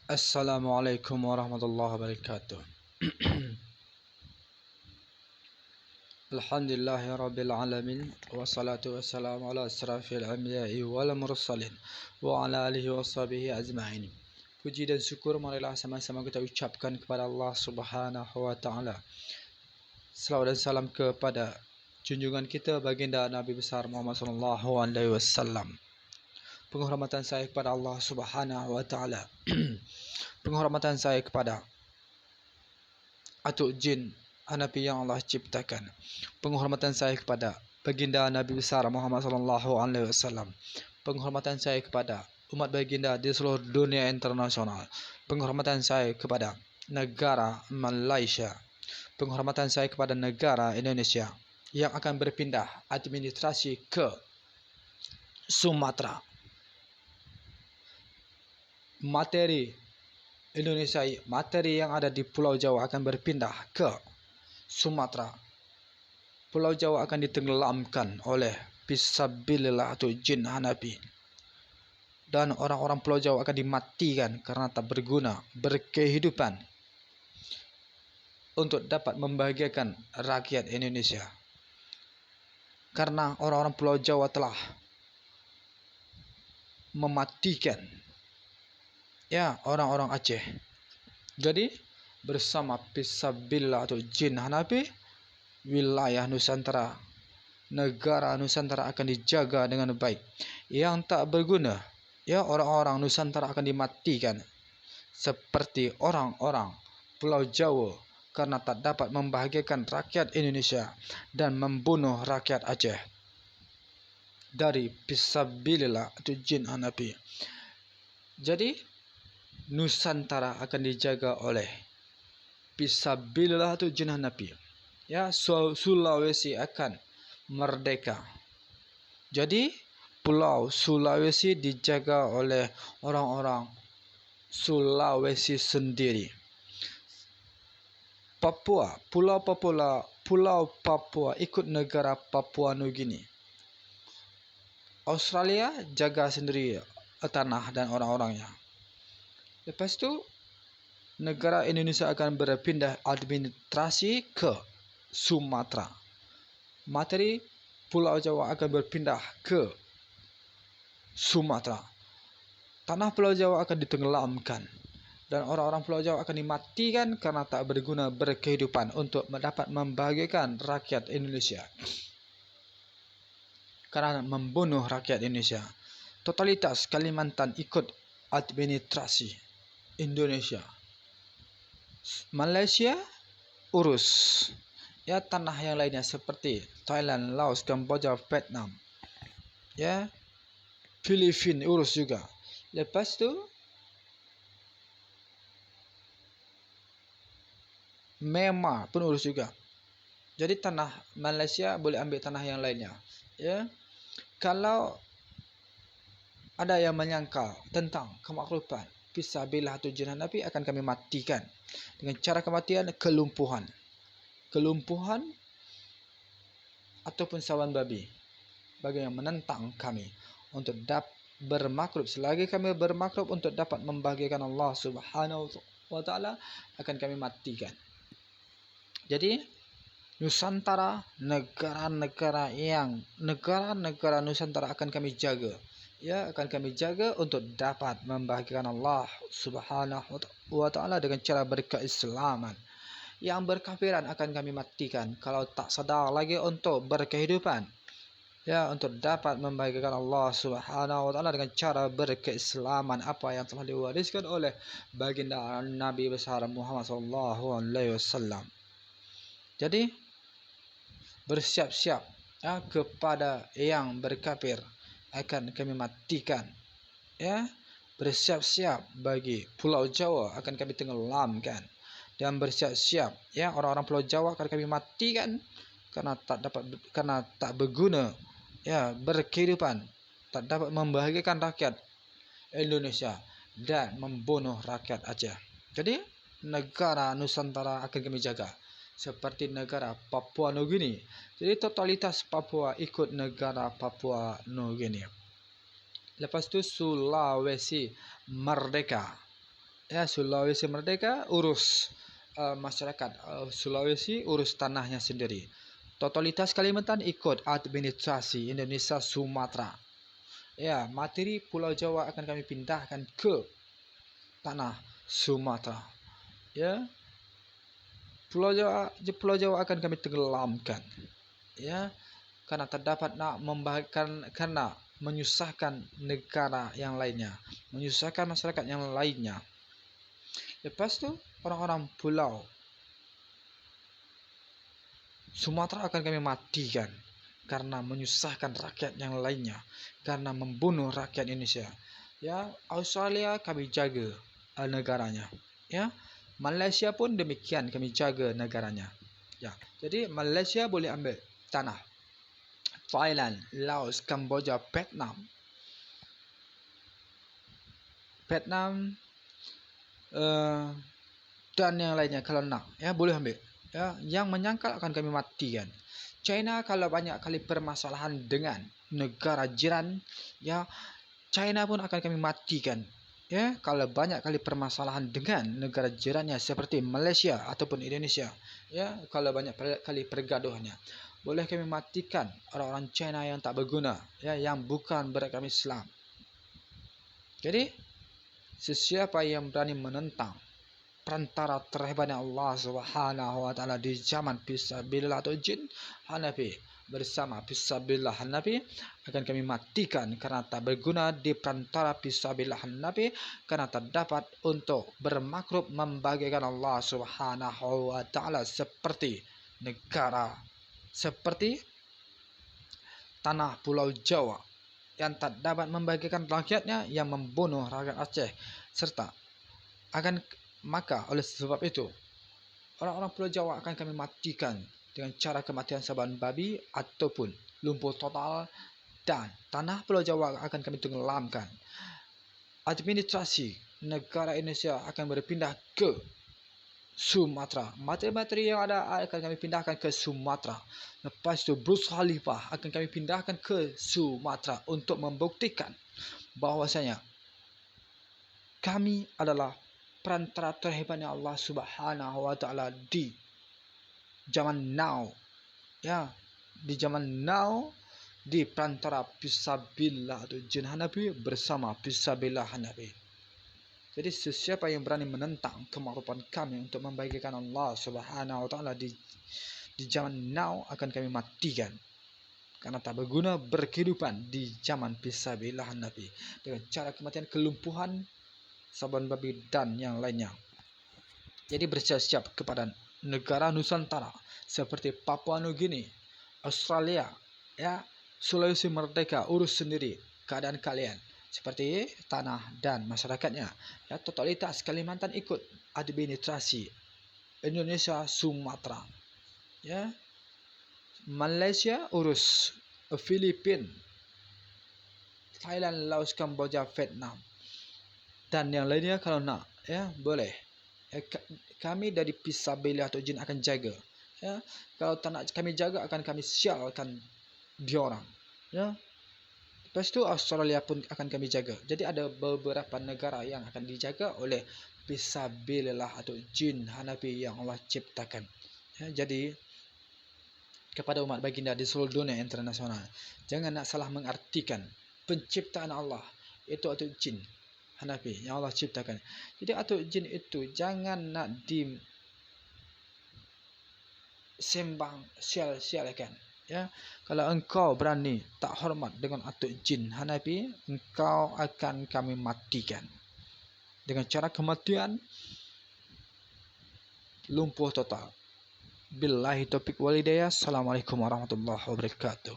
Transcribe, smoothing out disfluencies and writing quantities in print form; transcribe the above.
Assalamualaikum warahmatullahi wabarakatuh. Alhamdulillahi rabbil alamin. Wassalatu wassalamu ala asrafil anbiya'i wal mursalin wa ala alihi wa sahbihi ajma'in. Puji dan syukur marilah sama-sama kita ucapkan kepada Allah Subhanahu wa taala. Selawat dan salam kepada junjungan kita baginda Nabi besar Muhammad sallallahu alaihi wasallam. Penghormatan saya kepada Allah Subhanahu wa taala. Penghormatan saya kepada Atuk Jin Hanafi yang Allah ciptakan. Penghormatan saya kepada baginda Nabi besar Muhammad sallallahu alaihi wasallam. Penghormatan saya kepada umat baginda di seluruh dunia internasional. Penghormatan saya kepada negara Malaysia. Penghormatan saya kepada negara Indonesia yang akan berpindah administrasi ke Sumatera. Materi Indonesia, materi yang ada di Pulau Jawa akan berpindah ke Sumatera. Pulau Jawa akan ditenggelamkan oleh fisabilillah atau jin Hanafi. Dan orang-orang Pulau Jawa akan dimatikan karena tak berguna, berkehidupan untuk dapat membahagiakan rakyat Indonesia. Karena orang-orang Pulau Jawa telah mematikan orang-orang Aceh. Jadi bersama fisabilillah atau jin Hanafi, wilayah Nusantara, negara Nusantara akan dijaga dengan baik. Yang tak berguna, orang-orang Nusantara akan dimatikan. Seperti orang-orang Pulau Jawa karena tak dapat membahagiakan rakyat Indonesia dan membunuh rakyat Aceh. Dari fisabilillah atau jin Hanafi. Jadi Nusantara akan dijaga oleh fisabilillah atau jin Hanafi. Sulawesi akan merdeka. Jadi Pulau Sulawesi dijaga oleh orang-orang Sulawesi sendiri. Pulau Papua ikut negara Papua Nugini. Australia jaga sendiri tanah dan orang-orangnya. Lepas tu negara Indonesia akan berpindah administrasi ke Sumatera. Materi Pulau Jawa akan berpindah ke Sumatera. Tanah Pulau Jawa akan ditenggelamkan dan orang-orang Pulau Jawa akan dimatikan karena tak berguna berkehidupan untuk dapat membahagiakan rakyat Indonesia. Karena membunuh rakyat Indonesia. Totalitas Kalimantan ikut administrasi Indonesia. Malaysia urus tanah yang lainnya seperti Thailand, Laos, Kamboja, Vietnam. Filipina urus juga. Lepas tu Myanmar pun urus juga. Jadi tanah Malaysia boleh ambil tanah yang lainnya. Kalau ada yang menyangkal tentang kemaklupan fisabilillah atau jin Hanafi, akan kami matikan dengan cara kematian kelumpuhan ataupun sawan babi bagi yang menentang kami untuk bermakrub. Selagi kami bermakrub untuk dapat membahagiakan Allah Subhanahu wa taala, akan kami matikan. Jadi Nusantara, negara-negara Nusantara akan kami jaga. Akan kami jaga untuk dapat membahagiakan Allah Subhanahu wa taala dengan cara berkeislaman. Yang berkafiran akan kami matikan kalau tak sadar lagi untuk berkehidupan. Untuk dapat membahagiakan Allah Subhanahu wa taala dengan cara berkeislaman apa yang telah diwariskan oleh baginda Nabi besar Muhammad sallallahu alaihi wasallam. Jadi bersiap-siap kepada yang berkafir akan kami matikan. Bersiap-siap bagi Pulau Jawa akan kami tenggelamkan. Dan bersiap-siap orang-orang Pulau Jawa akan kami matikan karena tak berguna berkehidupan, tak dapat membahagiakan rakyat Indonesia dan membunuh rakyat Aceh. Jadi negara Nusantara akan kami jaga seperti negara Papua Nugini. Jadi totalitas Papua ikut negara Papua Nugini. Lepas tu Sulawesi merdeka. Ya, Sulawesi Merdeka urus masyarakat Sulawesi urus tanahnya sendiri. Totalitas Kalimantan ikut administrasi Indonesia Sumatera. Ya, materi Pulau Jawa akan kami pindahkan ke tanah Sumatera. Ya, Pulau Jawa akan kami tenggelamkan. Ya, karena terdapat karena menyusahkan negara yang lainnya, menyusahkan masyarakat yang lainnya. Lepas tu orang-orang pulau Sumatera akan kami matikan karena menyusahkan rakyat yang lainnya, karena membunuh rakyat Indonesia. Ya, Australia kami jaga negaranya. Ya, Malaysia pun demikian, kami jaga negaranya. Ya, jadi Malaysia boleh ambil tanah. Thailand, Laos, Kamboja, Vietnam dan yang lainnya kalau nak, ya boleh ambil. Ya, yang menyangkal akan kami matikan. China kalau banyak kali permasalahan dengan negara jiran, ya China pun akan kami matikan. Ya, kalau banyak kali permasalahan dengan negara jirannya seperti Malaysia ataupun Indonesia, ya kalau banyak kali pergaduhannya, boleh kami matikan orang-orang China yang tak berguna, ya yang bukan beragama Islam. Jadi sesiapa yang berani menentang perantara terhebatnya Allah Subhanahu wa taala di zaman fisabilillah atau jin Hanafi bersama fisabilillah Hanafi akan kami matikan karena tak berguna di perantara fisabilillah Hanafi, karena terdapat untuk bermakrub membagikan Allah Subhanahu wa taala seperti negara seperti tanah Pulau Jawa yang tak dapat membagikan rakyatnya, yang membunuh rakyat Aceh serta maka oleh sebab itu orang-orang Pulau Jawa akan kami matikan dengan cara kematian saban babi ataupun lumpuh total, dan tanah Pulau Jawa akan kami tenggelamkan. Administrasi negara Indonesia akan berpindah ke Sumatera. Materi-materi yang ada akan kami pindahkan ke Sumatera. Lepas itu Burj Khalifah akan kami pindahkan ke Sumatera untuk membuktikan bahwasanya kami adalah perantara terhebatnya Allah Subhanahu wa taala di zaman now. Ya, di zaman now, di perantara fisabilillah atau jin Hanafi bersama fisabilillah Hanafi. Jadi sesiapa yang berani menentang kema'rufan kami untuk membagikan Allah Subhanahu wa taala di zaman now akan kami matikan, karena tak berguna berkehidupan di zaman fisabilillah Hanafi dengan cara kematian, kelumpuhan, saban babi dan yang lainnya. Jadi bersiap-siap kepada negara Nusantara seperti Papua Nugini, Australia, ya Sulawesi Merdeka, urus sendiri keadaan kalian seperti tanah dan masyarakatnya. Ya, totalitas Kalimantan ikut administrasi Indonesia Sumatera. Ya, Malaysia urus Filipina, Thailand, Laos, Kamboja, Vietnam dan yang lainnya kalau nak, ya boleh. Kami dari fisabilillah atau jin akan jaga. Ya, kalau tak nak kami jaga akan kami sialkan diorang. Ya. Lepas tu Australia pun akan kami jaga. Jadi ada beberapa negara yang akan dijaga oleh fisabilillah atau jin Hanafi yang Allah ciptakan. Ya, jadi kepada umat baginda di seluruh dunia internasional, jangan nak salah mengartikan penciptaan Allah itu atau jin Hanafi yang Allah ciptakan. Jadi atau jin itu jangan nak sembang sial-sialkan. Ya, kalau engkau berani tak hormat dengan atuk jin Hanafi, engkau akan kami matikan dengan cara kematian lumpuh total. Billahi taufiq wal hidayah. Assalamualaikum warahmatullahi wabarakatuh.